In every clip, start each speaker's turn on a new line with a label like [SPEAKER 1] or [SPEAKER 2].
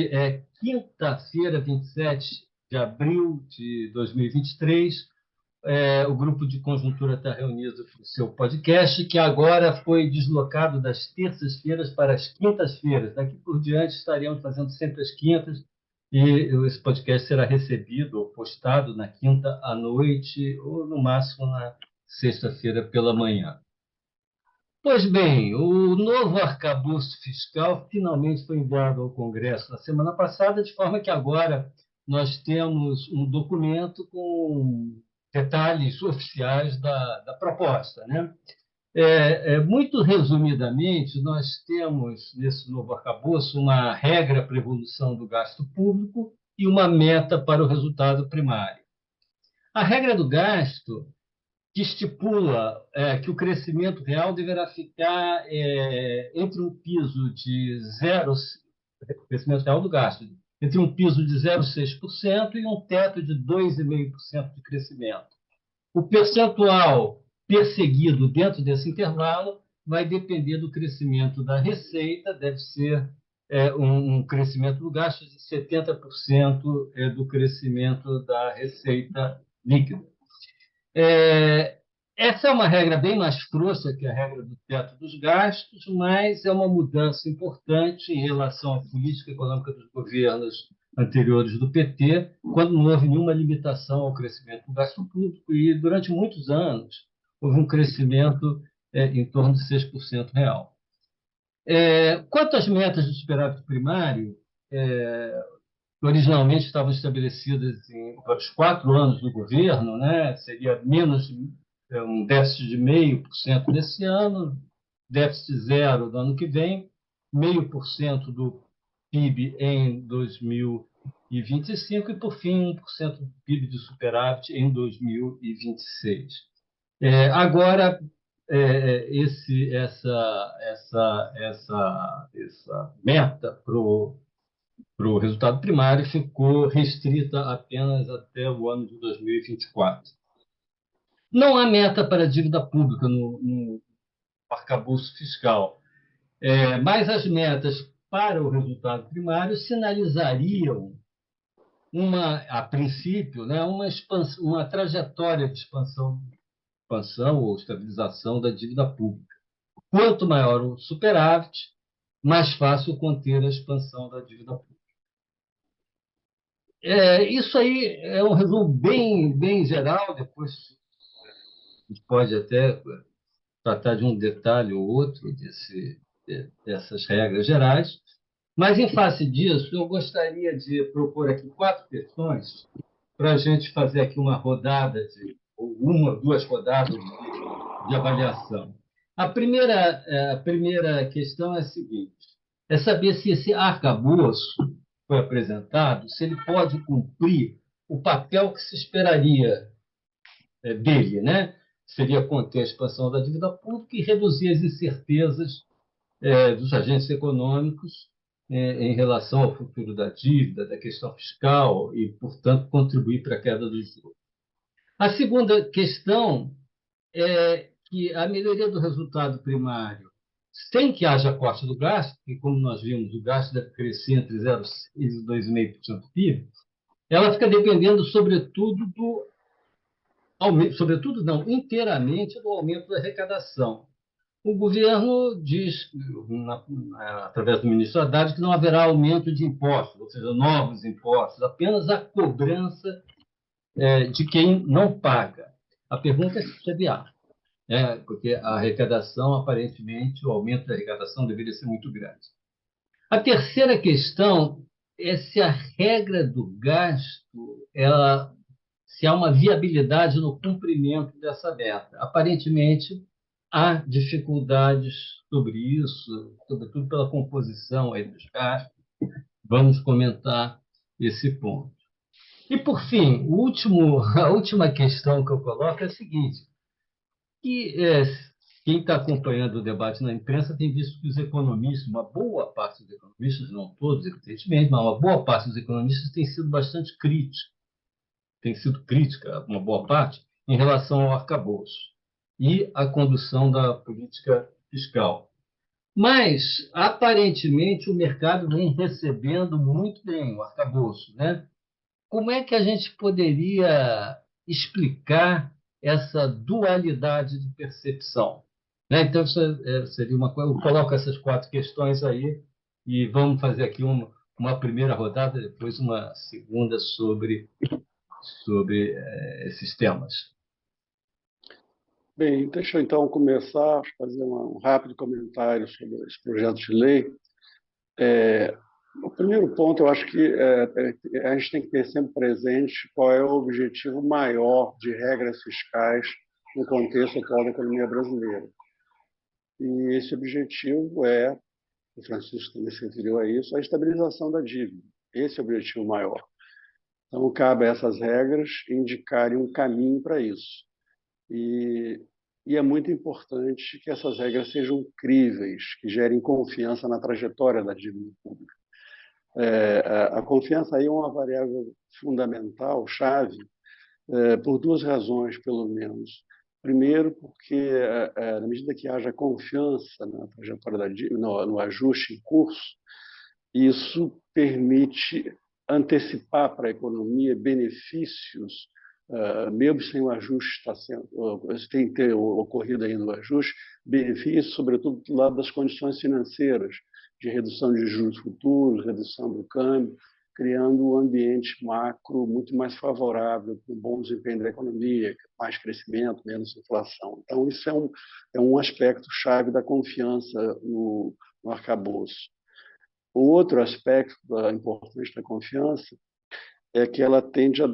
[SPEAKER 1] Hoje é quinta-feira, 27 de abril de 2023. O grupo de conjuntura está reunido para o seu podcast, que agora foi deslocado das terças-feiras para as quintas-feiras. Daqui por diante estaremos fazendo sempre as quintas, e esse podcast será recebido ou postado na quinta à noite, ou no máximo na sexta-feira pela manhã. Pois bem, o novo arcabouço fiscal finalmente foi enviado ao Congresso na semana passada, de forma que agora nós temos um documento com detalhes oficiais da proposta, né? Muito resumidamente, nós temos nesse novo arcabouço uma regra para a evolução do gasto público e uma meta para o resultado primário. A regra do gasto que estipula que o crescimento real deverá ficar entre um piso de crescimento real do gasto, entre um piso de 0,6% e um teto de 2,5% de crescimento. O percentual perseguido dentro desse intervalo vai depender do crescimento da receita, deve ser um crescimento do gasto de 70% do crescimento da receita líquida. Essa é uma regra bem mais frouxa que a regra do teto dos gastos, mas é uma mudança importante em relação à política econômica dos governos anteriores do PT, quando não houve nenhuma limitação ao crescimento do gasto público, e durante muitos anos houve um crescimento em torno de 6% real. Quanto às metas do superávit primário, originalmente estavam estabelecidas para os 4 anos do governo, né? Seria menos um déficit de 0,5% nesse ano, déficit zero no ano que vem, 0,5% do PIB em 2025 e, por fim, 1% do PIB de superávit em 2026. Agora, essa meta para o resultado primário ficou restrita apenas até o ano de 2024. Não há meta para a dívida pública no arcabouço fiscal, mas as metas para o resultado primário sinalizariam, a princípio, né, uma trajetória de expansão ou estabilização da dívida pública. Quanto maior o superávit, mais fácil conter a expansão da dívida pública. Isso aí é um resumo bem geral, depois a gente pode até tratar de um detalhe ou outro dessas regras gerais, mas, em face disso, eu gostaria de propor aqui 4 questões para a gente fazer aqui uma rodada, uma ou 2 rodadas de avaliação. A primeira questão é a seguinte: é saber se esse arcabouço foi apresentado, se ele pode cumprir o papel que se esperaria dele, né? Seria conter a expansão da dívida pública e reduzir as incertezas dos agentes econômicos em relação ao futuro da dívida, da questão fiscal e, portanto, contribuir para a queda dos juros. A segunda questão é que a melhoria do resultado primário, sem que haja corte do gasto, que, como nós vimos, o gasto deve crescer entre 0,6% e 2,5% do PIB, ela fica dependendo, inteiramente do aumento da arrecadação. O governo diz, através do ministro Haddad, que não haverá aumento de impostos, ou seja, novos impostos, apenas a cobrança de quem não paga. A pergunta é se haverá, porque a arrecadação, aparentemente, o aumento da arrecadação deveria ser muito grande. A terceira questão é se a regra do gasto, se há uma viabilidade no cumprimento dessa meta. Aparentemente, há dificuldades sobre isso, sobretudo pela composição dos gastos. Vamos comentar esse ponto. E, por fim, a última questão que eu coloco é a seguinte: quem está acompanhando o debate na imprensa tem visto que os economistas, uma boa parte dos economistas, não todos, evidentemente, mas uma boa parte dos economistas tem sido bastante crítica, uma boa parte, em relação ao arcabouço e à condução da política fiscal. Mas, aparentemente, o mercado vem recebendo muito bem o arcabouço, né? Como é que a gente poderia explicar essa dualidade de percepção? Né? Então, isso seria uma coisa. Eu coloco essas quatro questões aí e vamos fazer aqui uma primeira rodada, depois uma segunda sobre esses temas.
[SPEAKER 2] Bem, deixa eu então começar a fazer um rápido comentário sobre esse projeto de lei. O primeiro ponto, eu acho que a gente tem que ter sempre presente qual é o objetivo maior de regras fiscais no contexto atual da economia brasileira. E esse objetivo é, o Francisco também se referiu a isso, a estabilização da dívida. Esse é o objetivo maior. Então, cabe a essas regras indicarem um caminho para isso. E, e é muito importante que essas regras sejam críveis, que gerem confiança na trajetória da dívida pública. A confiança aí é uma variável fundamental, chave, por duas razões, pelo menos. Primeiro, porque, na medida que haja confiança na trajetória da dívida, no ajuste em curso, isso permite antecipar para a economia benefícios, mesmo sem o ajuste estar sendo, tem que ter ocorrido ainda o ajuste, benefícios, sobretudo do lado das condições financeiras, de redução de juros futuros, redução do câmbio, criando um ambiente macro muito mais favorável para o bom desempenho da economia, mais crescimento, menos inflação. Então, isso é um aspecto chave da confiança no arcabouço. O outro aspecto importante da confiança é que ela tende a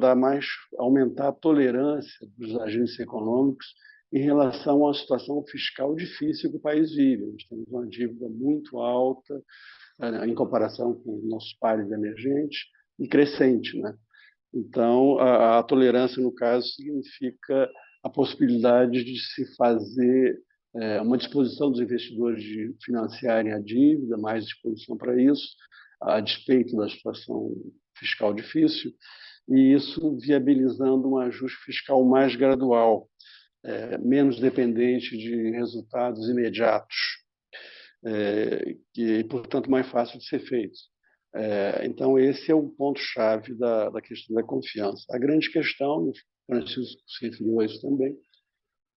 [SPEAKER 2] aumentar a tolerância dos agentes econômicos em relação à situação fiscal difícil que o país vive. Nós temos uma dívida muito alta em comparação com nossos pares emergentes e crescente, né? Então, a tolerância, no caso, significa a possibilidade de se fazer uma disposição dos investidores de financiarem a dívida, mais disposição para isso, a despeito da situação fiscal difícil, e isso viabilizando um ajuste fiscal mais gradual, menos dependente de resultados imediatos, e, portanto, mais fácil de ser feito. Então, esse é o ponto-chave da questão da confiança. A grande questão, o Francisco se referiu a isso também,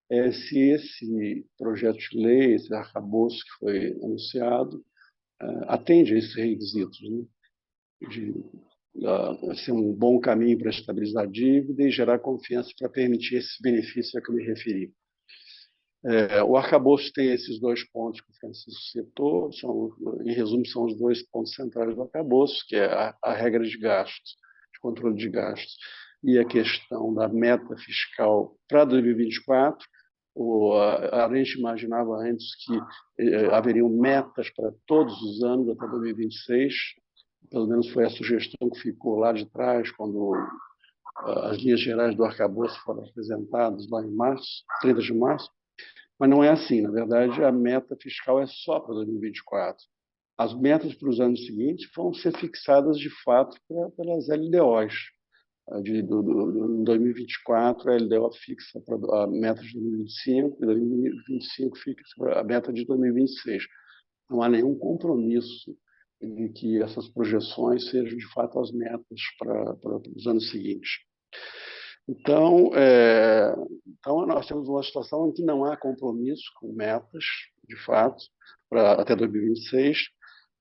[SPEAKER 2] é se esse projeto de lei, esse arcabouço que foi anunciado, atende a esses requisitos, né? De ser um bom caminho para estabilizar a dívida e gerar confiança para permitir esses benefícios a que eu me referi. O arcabouço tem esses dois pontos que o Francisco citou, em resumo, são os dois pontos centrais do arcabouço, que é a regra de gastos, de controle de gastos, e a questão da meta fiscal para 2024. A gente imaginava antes que haveriam metas para todos os anos até 2026, pelo menos foi a sugestão que ficou lá de trás, quando as linhas gerais do arcabouço foram apresentadas lá em março, 30 de março. Mas não é assim. Na verdade, a meta fiscal é só para 2024. As metas para os anos seguintes vão ser fixadas, de fato, pelas LDOs. Em 2024, a LDO fixa a meta de 2025, e 2025 fixa a meta de 2026. Não há nenhum compromisso de que essas projeções sejam, de fato, as metas para os anos seguintes. Então, nós temos uma situação em que não há compromisso com metas, de fato, até 2026,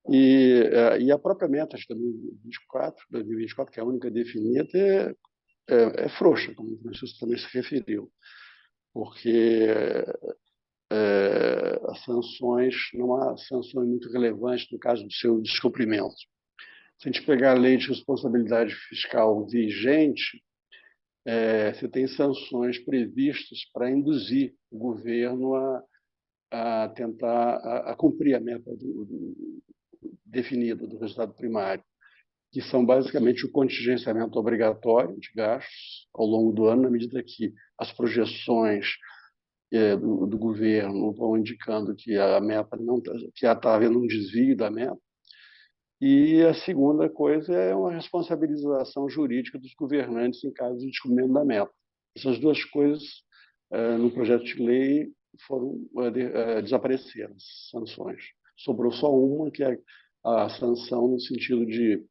[SPEAKER 2] e a própria meta de 2024, que é a única definida, é frouxa, como o Francisco também se referiu, porque as sanções, não há sanções muito relevantes no caso do seu descumprimento. Se a gente pegar a lei de responsabilidade fiscal vigente, você tem sanções previstas para induzir o governo a tentar cumprir a meta definida do resultado primário, que são basicamente o contingenciamento obrigatório de gastos ao longo do ano, na medida que as projeções do governo vão indicando que a meta não que está havendo um desvio da meta. E a segunda coisa é uma responsabilização jurídica dos governantes em caso de descumprimento da meta. Essas duas coisas, no projeto de lei, desapareceram, sanções. sobrou só uma, que é a sanção no sentido de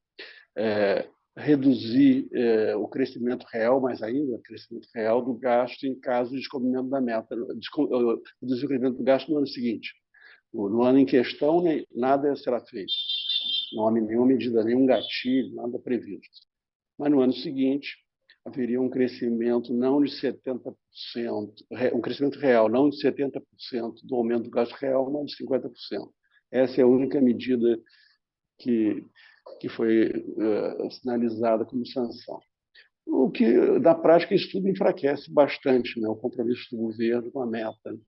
[SPEAKER 2] reduzir o crescimento real, mais ainda, o crescimento real do gasto em caso de descumprimento da meta, reduzir o crescimento do gasto no ano seguinte. No ano em questão, nada será feito. Não há nenhuma medida, nenhum gatilho, nada previsto. Mas no ano seguinte, haveria um crescimento não de 70%, um crescimento real, não de 70% do aumento do gasto real, mas de 50%. Essa é a única medida que foi sinalizada como sanção. O que, na prática, isso tudo enfraquece bastante, né, o compromisso do governo com a meta,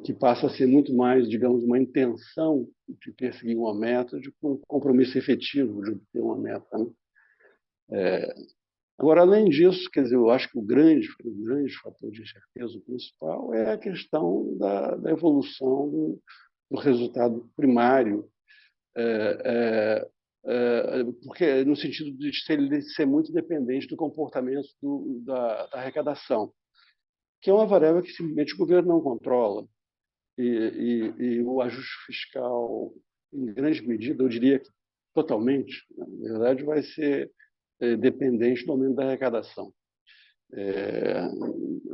[SPEAKER 2] que passa a ser muito mais, digamos, uma intenção de perseguir uma meta do que um compromisso efetivo de obter uma meta. Né? Agora, além disso, quer dizer, eu acho que o grande fator de incerteza, o principal, é a questão da evolução do resultado primário, porque no sentido de ele ser muito dependente do comportamento da arrecadação, que é uma variável que simplesmente o governo não controla. E o ajuste fiscal, em grande medida, eu diria que totalmente, na verdade, vai ser dependente do aumento da arrecadação.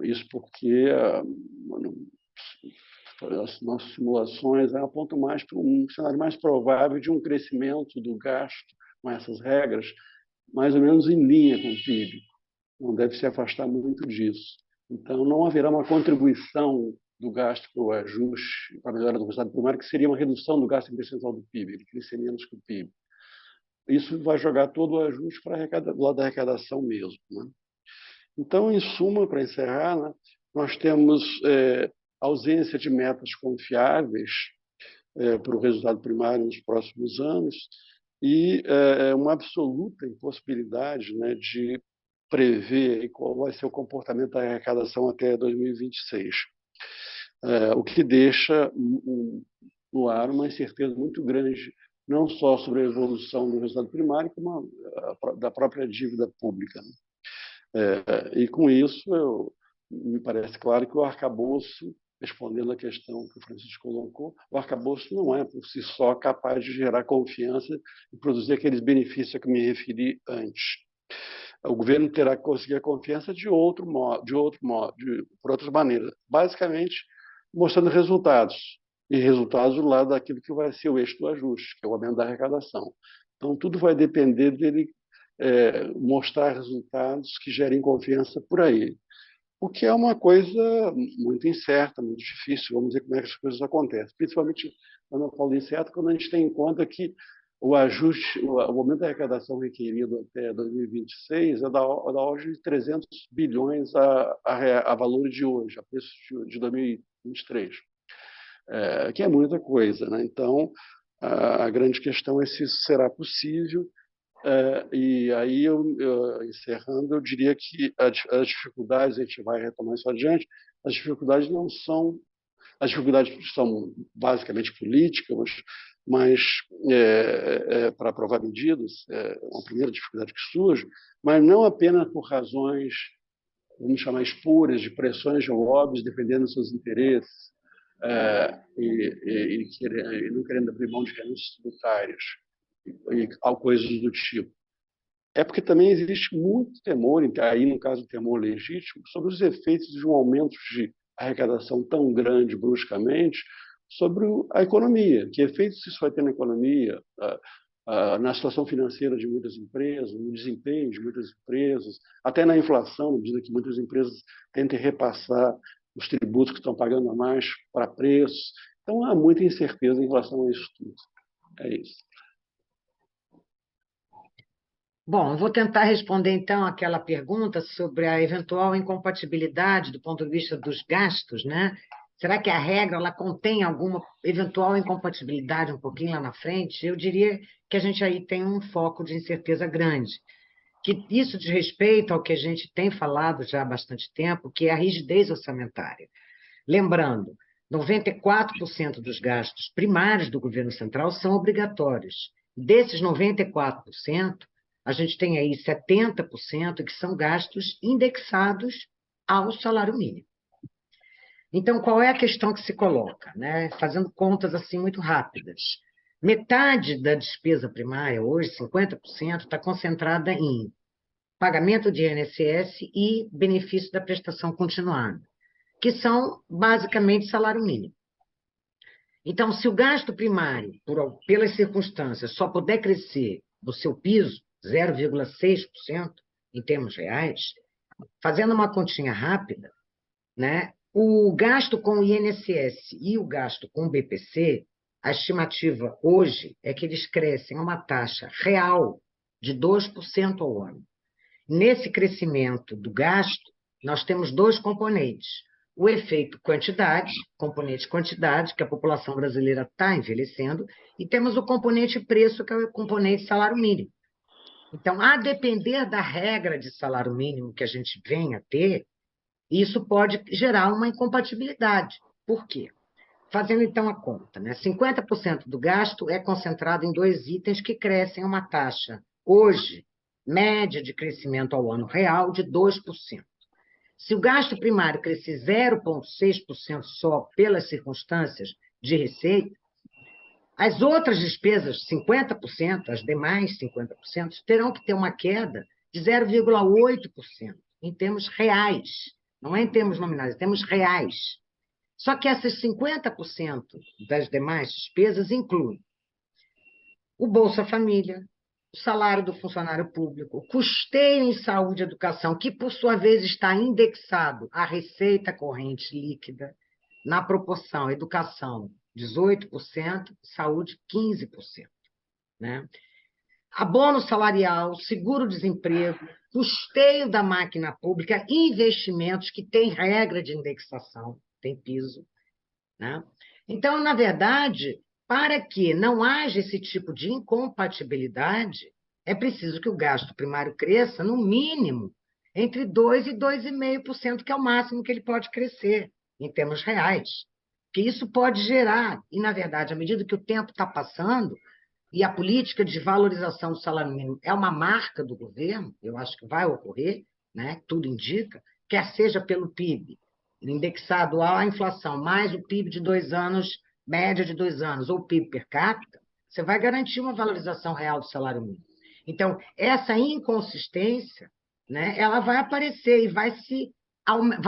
[SPEAKER 2] Isso porque as nossas simulações apontam mais para um cenário mais provável de um crescimento do gasto com essas regras, mais ou menos em linha com o PIB. Não deve se afastar muito disso. Então, não haverá uma contribuição do gasto para o ajuste, para a melhora do resultado primário, que seria uma redução do gasto em percentual do PIB, ele crescer menos que o PIB. Isso vai jogar todo o ajuste para do lado da arrecadação mesmo. Né? Então, em suma, para encerrar, né, nós temos ausência de metas confiáveis para o resultado primário nos próximos anos e uma absoluta impossibilidade, né, de prever qual vai ser o comportamento da arrecadação até 2026, o que deixa no ar uma incerteza muito grande, não só sobre a evolução do resultado primário, como da própria dívida pública. E com isso, me parece claro que o arcabouço, respondendo à questão que o Francisco colocou, o arcabouço não é, por si só, capaz de gerar confiança e produzir aqueles benefícios a que me referi antes. O governo terá que conseguir a confiança de outro modo, por outras maneiras, basicamente mostrando resultados, e resultados do lado daquilo que vai ser o eixo do ajuste, que é o aumento da arrecadação. Então, tudo vai depender dele mostrar resultados que gerem confiança por aí, o que é uma coisa muito incerta, muito difícil. Vamos ver como é que as coisas acontecem, principalmente, Ana Paula, incerto, quando a gente tem em conta que o ajuste, o aumento da arrecadação requerido até 2026 é da ordem de 300 bilhões a valor de hoje, a preço de 2023, que é muita coisa. Né? Então, a grande questão é se isso será possível. E aí, encerrando, eu diria que as dificuldades, a gente vai retomar isso adiante, as dificuldades não são... As dificuldades são basicamente políticas, mas para aprovar medidas, uma primeira dificuldade que surge, mas não apenas por razões, vamos chamar espúrias, de pressões de lobbies defendendo seus interesses e não querendo abrir mão de renúncias tributárias e coisas do tipo. É porque também existe muito temor, aí no caso o temor legítimo, sobre os efeitos de um aumento de arrecadação tão grande bruscamente sobre a economia. Que efeitos isso vai ter na economia, na situação financeira de muitas empresas, no desempenho de muitas empresas, até na inflação, na medida que muitas empresas tentem repassar os tributos que estão pagando a mais para preços. Então, há muita incerteza em relação a isso tudo. É isso.
[SPEAKER 3] Bom, eu vou tentar responder, então, aquela pergunta sobre a eventual incompatibilidade do ponto de vista dos gastos, né? Será que a regra ela contém alguma eventual incompatibilidade um pouquinho lá na frente? Eu diria que a gente aí tem um foco de incerteza grande, que isso diz respeito ao que a gente tem falado já há bastante tempo, que é a rigidez orçamentária. Lembrando, 94% dos gastos primários do governo central são obrigatórios. Desses 94%, a gente tem aí 70% que são gastos indexados ao salário mínimo. Então, qual é a questão que se coloca, né? Fazendo contas assim muito rápidas. Metade da despesa primária, hoje, 50%, está concentrada em pagamento de INSS e benefício da prestação continuada, que são basicamente salário mínimo. Então, se o gasto primário, pelas circunstâncias, só puder crescer do seu piso, 0,6% em termos reais, fazendo uma continha rápida, né, o gasto com o INSS e o gasto com o BPC, a estimativa hoje é que eles crescem a uma taxa real de 2% ao ano. Nesse crescimento do gasto, nós temos dois componentes. O efeito quantidade, componente quantidade, que a população brasileira está envelhecendo, e temos o componente preço, que é o componente salário mínimo. Então, a depender da regra de salário mínimo que a gente venha a ter, isso pode gerar uma incompatibilidade. Por quê? Fazendo então a conta, né? 50% do gasto é concentrado em dois itens que crescem a uma taxa, hoje, média de crescimento ao ano real de 2%. Se o gasto primário crescer 0,6% só pelas circunstâncias de receita, as outras despesas, 50%, as demais 50%, terão que ter uma queda de 0,8% em termos reais, não é em termos nominais, em termos reais. Só que essas 50% das demais despesas incluem o Bolsa Família, o salário do funcionário público, o custeio em saúde e educação, que, por sua vez, está indexado à receita corrente líquida, na proporção educação 18%, saúde 15%. Né? Abono salarial, seguro-desemprego, custeio da máquina pública, investimentos que têm regra de indexação, tem piso. Né? Então, na verdade, para que não haja esse tipo de incompatibilidade, é preciso que o gasto primário cresça, no mínimo, entre 2% e 2,5%, que é o máximo que ele pode crescer, em termos reais. Que isso pode gerar, e, na verdade, à medida que o tempo está passando, e a política de valorização do salário mínimo é uma marca do governo, eu acho que vai ocorrer, né? Tudo indica, quer seja pelo PIB, indexado à inflação, mais o PIB de 2 anos, média de 2 anos, ou PIB per capita, você vai garantir uma valorização real do salário mínimo. Então, essa inconsistência, né, ela vai aparecer e vai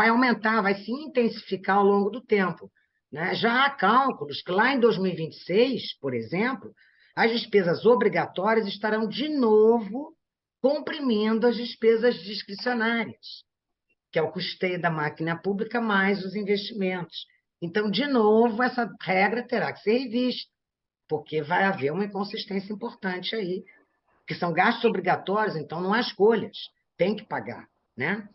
[SPEAKER 3] aumentar, vai se intensificar ao longo do tempo. Né? Já há cálculos que lá em 2026, por exemplo, as despesas obrigatórias estarão de novo comprimindo as despesas discricionárias, que é o custeio da máquina pública mais os investimentos. Então, de novo, essa regra terá que ser revista, porque vai haver uma inconsistência importante aí, que são gastos obrigatórios, então não há escolhas, tem que pagar, né?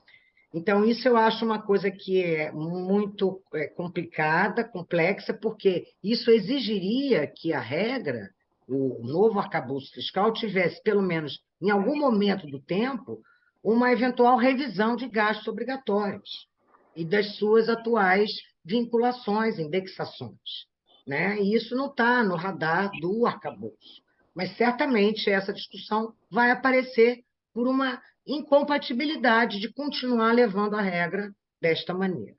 [SPEAKER 3] Então, isso eu acho uma coisa que é muito complicada, complexa, porque isso exigiria que a regra, o novo arcabouço fiscal, tivesse, pelo menos em algum momento do tempo, uma eventual revisão de gastos obrigatórios e das suas atuais vinculações, indexações. Né? E isso não está no radar do arcabouço. Mas, certamente, essa discussão vai aparecer por uma incompatibilidade de continuar levando a regra desta maneira.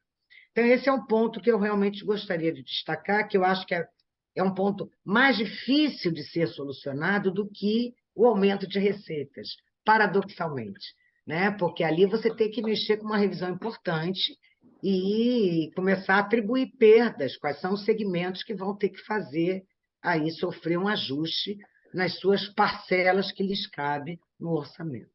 [SPEAKER 3] Então, esse é um ponto que eu realmente gostaria de destacar, que eu acho que é um ponto mais difícil de ser solucionado do que o aumento de receitas, paradoxalmente, né? Porque ali você tem que mexer com uma revisão importante e começar a atribuir perdas, quais são os segmentos que vão ter que fazer aí sofrer um ajuste nas suas parcelas que lhes cabe no orçamento.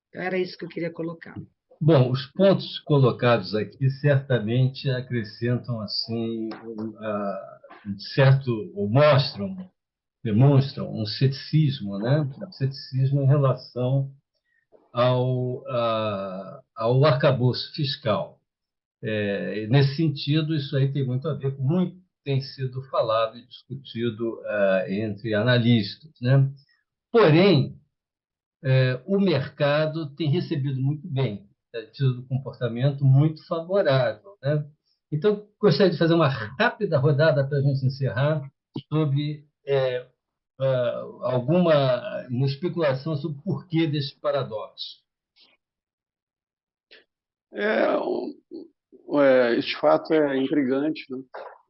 [SPEAKER 3] Então, era isso que eu queria colocar.
[SPEAKER 1] Bom, os pontos colocados aqui certamente acrescentam assim certo, ou demonstram um ceticismo, né? Um ceticismo em relação ao arcabouço fiscal. Nesse sentido, isso aí tem muito a ver com muito tem sido falado e discutido entre analistas, né? Porém, o mercado tem recebido muito bem, tem tido um comportamento muito favorável, né? Então, gostaria de fazer uma rápida rodada para a gente encerrar sobre uma especulação sobre o porquê desse paradoxo.
[SPEAKER 2] Esse fato é intrigante, né?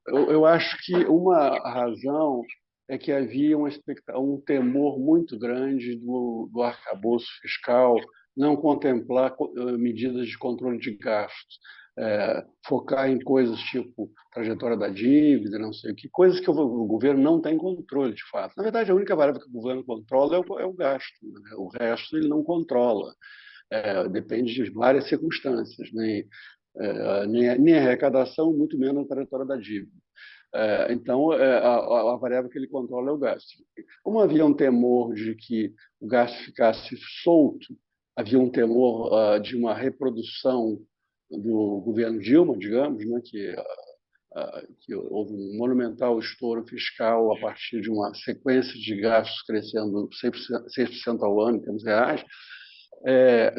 [SPEAKER 2] Eu acho que uma razão é que havia um temor muito grande do arcabouço fiscal não contemplar medidas de controle de gastos, focar em coisas tipo trajetória da dívida, não sei o que, coisas que o governo não tem controle, de fato. Na verdade, a única variável que o governo controla é o gasto, né? O resto ele não controla. Depende de várias circunstâncias, nem a arrecadação, muito menos a trajetória da dívida. Então, a variável que ele controla é o gasto. Como havia um temor de que o gasto ficasse solto, havia um temor de uma reprodução do governo Dilma, digamos, né, que houve um monumental estouro fiscal a partir de uma sequência de gastos crescendo 6% ao ano em termos reais,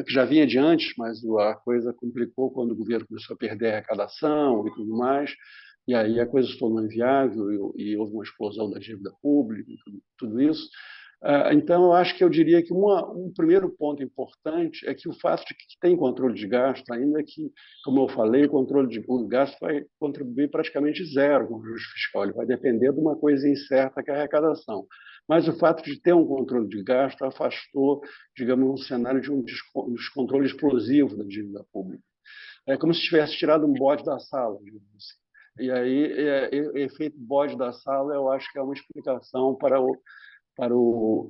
[SPEAKER 2] que já vinha de antes, mas a coisa complicou quando o governo começou a perder a arrecadação e tudo mais, e aí a coisa se tornou inviável e houve uma explosão da dívida pública, tudo isso. Então, eu acho que eu diria que um primeiro ponto importante é que o fato de que tem controle de gasto, ainda que, como eu falei, o controle de gasto vai contribuir praticamente zero com o ajuste fiscal, ele vai depender de uma coisa incerta que é a arrecadação. Mas o fato de ter um controle de gasto afastou, digamos, um cenário de um descontrole explosivo da dívida pública. É como se tivesse tirado um bode da sala, digamos assim. E aí, efeito bode da sala, eu acho que é uma explicação para o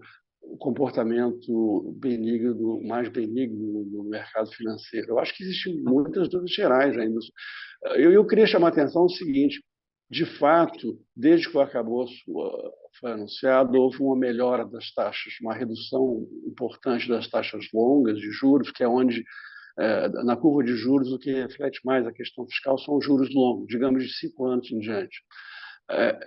[SPEAKER 2] comportamento benigno, mais benigno no mercado financeiro. Eu acho que existem muitas dúvidas gerais ainda. Eu queria chamar a atenção o seguinte: de fato, desde que o arcabouço foi anunciado, houve uma melhora das taxas, uma redução importante das taxas longas de juros, que é onde, na curva de juros, o que reflete mais a questão fiscal são os juros longos, digamos de 5 anos em diante.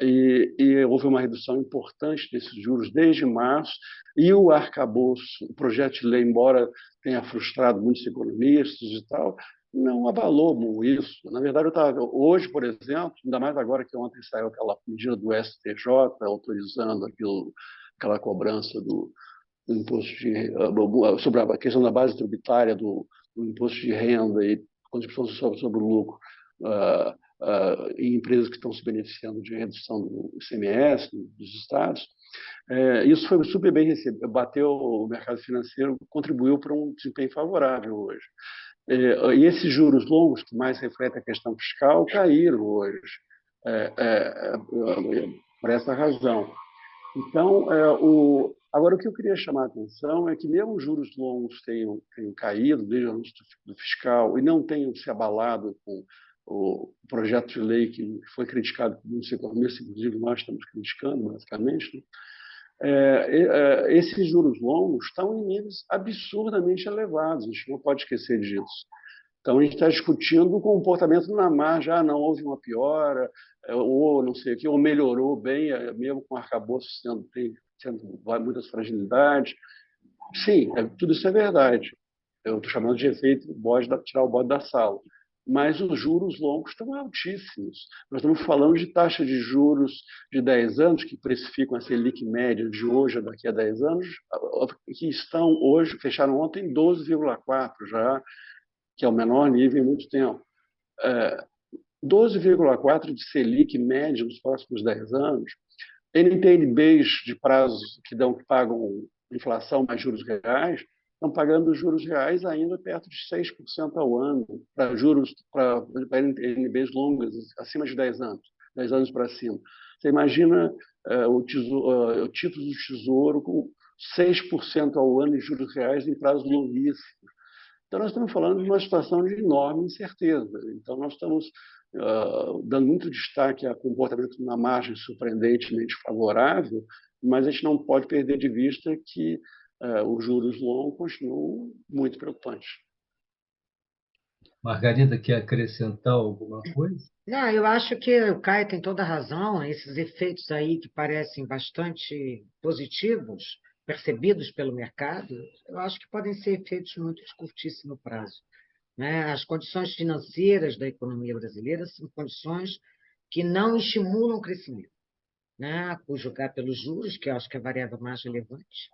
[SPEAKER 2] E houve uma redução importante desses juros desde março, e o arcabouço, o projeto de lei, embora tenha frustrado muitos economistas e tal, não abalou isso. Na verdade, hoje, por exemplo, ainda mais agora que ontem saiu aquela medida do STJ autorizando aquela cobrança do imposto sobre a questão da base tributária do imposto de renda e contribuição sobre o lucro, em empresas que estão se beneficiando de redução do ICMS dos estados. Isso foi super bem recebido, bateu o mercado financeiro, contribuiu para um desempenho favorável hoje. E esses juros longos, que mais refletem a questão fiscal, caíram hoje, por essa razão. Então, agora, o que eu queria chamar a atenção é que, mesmo os juros longos tenham caído desde o anúncio do fiscal e não tenham se abalado com o projeto de lei que foi criticado por muitos economistas, inclusive nós estamos criticando, basicamente, né? Esses juros longos estão em níveis absurdamente elevados, a gente não pode esquecer disso. Então, a gente está discutindo o comportamento na margem, não houve uma piora, ou não sei o que, ou melhorou bem, mesmo com o arcabouço tendo muitas fragilidades. Sim, tudo isso é verdade. Eu estou chamando de efeito tirar o bode da sala. Mas os juros longos estão altíssimos. Nós estamos falando de taxa de juros de 10 anos, que precificam a Selic média de hoje a daqui a 10 anos, que estão hoje, fecharam ontem, 12,4 já, que é o menor nível em muito tempo. 12,4 de Selic média nos próximos 10 anos, NTNBs de prazos que pagam inflação mais juros reais, estão pagando juros reais ainda perto de 6% ao ano, para NTNBs longas, acima de 10 anos, 10 anos para cima. Você imagina o título do Tesouro com 6% ao ano em juros reais em prazos longuíssimos. Então, nós estamos falando de uma situação de enorme incerteza. Então, nós estamos dando muito destaque a comportamento na margem surpreendentemente favorável, mas a gente não pode perder de vista que os juros longos continuam muito preocupantes.
[SPEAKER 1] Margarida, quer acrescentar alguma coisa?
[SPEAKER 3] Não, eu acho que o Caio tem toda a razão. Esses efeitos aí que parecem bastante positivos, percebidos pelo mercado, eu acho que podem ser efeitos muito de curtíssimo prazo, né? As condições financeiras da economia brasileira são condições que não estimulam o crescimento, né? Por jogar pelos juros, que eu acho que é a variável mais relevante,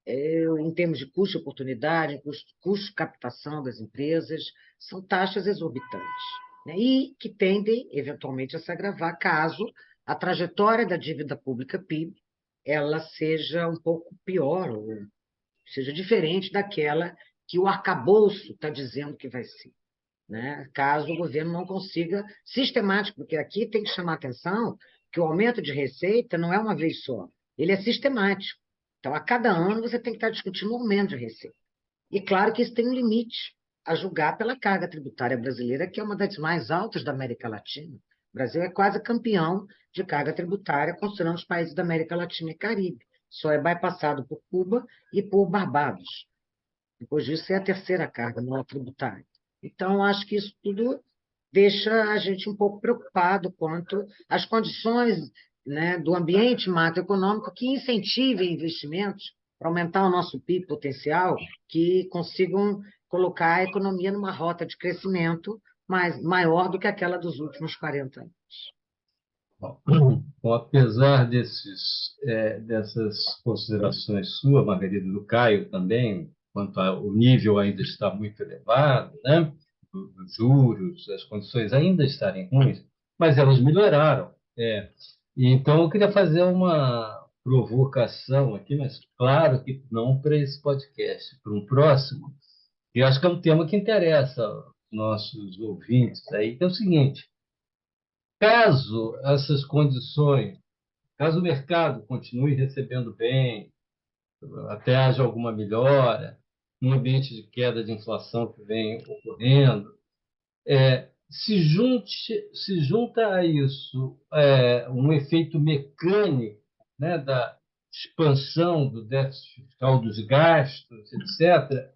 [SPEAKER 3] em termos de custo de oportunidade, custo de captação das empresas, são taxas exorbitantes. né, e que tendem, eventualmente, a se agravar caso a trajetória da dívida pública PIB ela seja um pouco pior, ou seja diferente daquela que o arcabouço está dizendo que vai ser, né? Caso o governo não consiga sistemático, porque aqui tem que chamar a atenção que o aumento de receita não é uma vez só, ele é sistemático. Então, a cada ano você tem que estar discutindo o aumento de receita. E claro que isso tem um limite, a julgar pela carga tributária brasileira, que é uma das mais altas da América Latina. O Brasil é quase campeão de carga tributária, considerando os países da América Latina e Caribe. Só é bypassado por Cuba e por Barbados. Depois disso, é a terceira carga não tributária. Então, acho que isso tudo deixa a gente um pouco preocupado quanto às condições, né, do ambiente macroeconômico que incentivem investimentos para aumentar o nosso PIB potencial, que consigam colocar a economia numa rota de crescimento maior do que aquela dos últimos 40 anos.
[SPEAKER 1] Bom, apesar dessas considerações suas, Margarida, do Caio também, quanto ao nível ainda está muito elevado, né? Os juros, as condições ainda estarem ruins, mas elas melhoraram. E então, eu queria fazer uma provocação aqui, mas claro que não para esse podcast, para um próximo, e acho que é um tema que interessa aos nossos ouvintes aí, que é o seguinte: caso essas condições, caso o mercado continue recebendo bem, até haja alguma melhora, um ambiente de queda de inflação que vem ocorrendo, se junta a isso um efeito mecânico, né, da expansão do déficit fiscal dos gastos, etc.,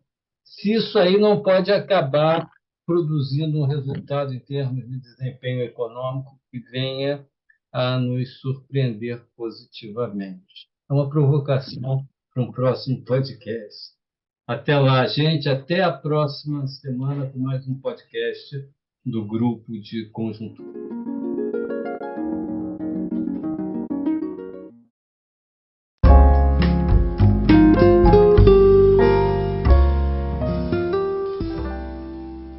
[SPEAKER 1] se isso aí não pode acabar produzindo um resultado em termos de desempenho econômico que venha a nos surpreender positivamente. É uma provocação para um próximo podcast. Até lá, gente. Até a próxima semana com mais um podcast do Grupo de Conjuntura.